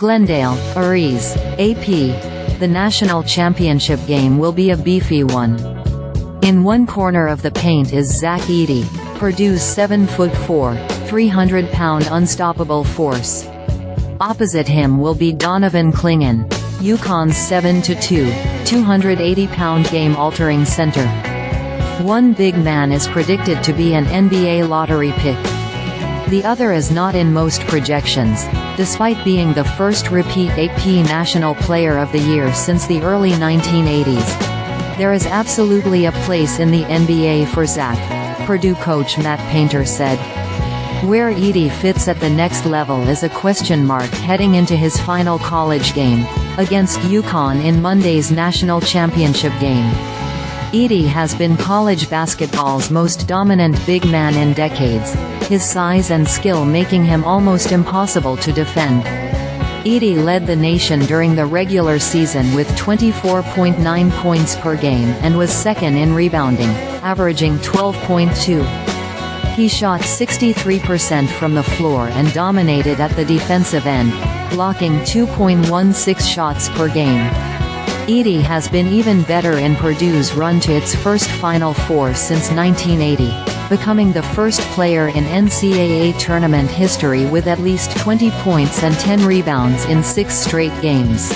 Glendale, Ariz, AP. The national championship game will be a beefy one. In one corner of the paint is Zach Edey, Purdue's 7'4", 300-pound unstoppable force. Opposite him will be Donovan Clingan, UConn's 7'2", 280-pound game-altering center. One big man is predicted to be an NBA lottery pick. The other is not in most projections, despite being the first repeat AP National Player of the Year since the early 1980s. There is absolutely a place in the NBA for Zach, Purdue coach Matt Painter said. Where Edey fits at the next level is a question mark heading into his final college game, against UConn in Monday's national championship game. Edey has been college basketball's most dominant big man in decades, his size and skill making him almost impossible to defend. Edey led the nation during the regular season with 24.9 points per game and was second in rebounding, averaging 12.2. He shot 63% from the floor and dominated at the defensive end, blocking 2.16 shots per game. Edey has been even better in Purdue's run to its first Final Four since 1980, becoming the first player in NCAA Tournament history with at least 20 points and 10 rebounds in 6 straight games.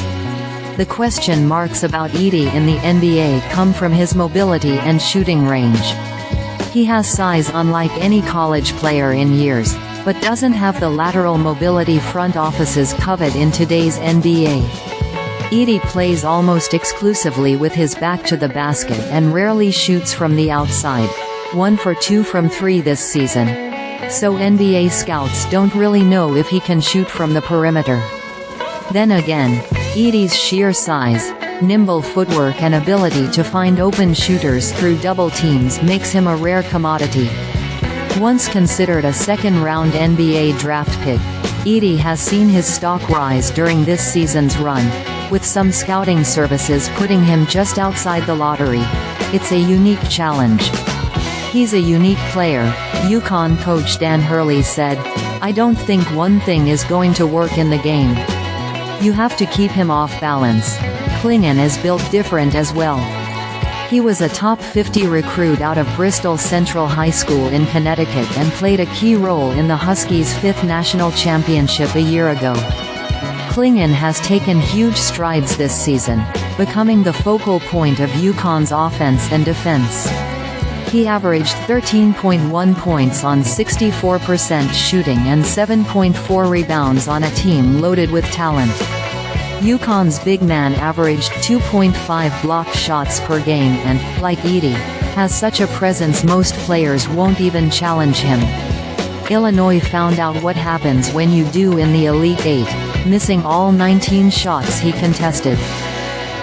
The question marks about Edey in the NBA come from his mobility and shooting range. He has size unlike any college player in years, but doesn't have the lateral mobility front offices covet in today's NBA. Edey plays almost exclusively with his back to the basket and rarely shoots from the outside, 1 for 2 from 3 this season. So NBA scouts don't really know if he can shoot from the perimeter. Then again, Edey's sheer size, nimble footwork and ability to find open shooters through double teams makes him a rare commodity. Once considered a second-round NBA draft pick, Edey has seen his stock rise during this season's run, with some scouting services putting him just outside the lottery. It's a unique challenge. He's a unique player, UConn coach Dan Hurley said. I don't think one thing is going to work in the game. You have to keep him off balance. Clingan is built different as well. He was a top 50 recruit out of Bristol Central High School in Connecticut and played a key role in the Huskies' 5th national championship a year ago. Clingan has taken huge strides this season, becoming the focal point of UConn's offense and defense. He averaged 13.1 points on 64% shooting and 7.4 rebounds on a team loaded with talent. UConn's big man averaged 2.5 blocked shots per game and, like Edey, has such a presence most players won't even challenge him. Illinois found out what happens when you do in the Elite Eight, missing all 19 shots he contested.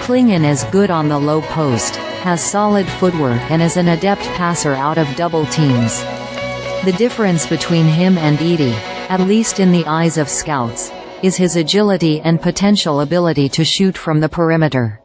Clingan is good on the low post, has solid footwork and is an adept passer out of double teams. The difference between him and Edey, at least in the eyes of scouts, is his agility and potential ability to shoot from the perimeter.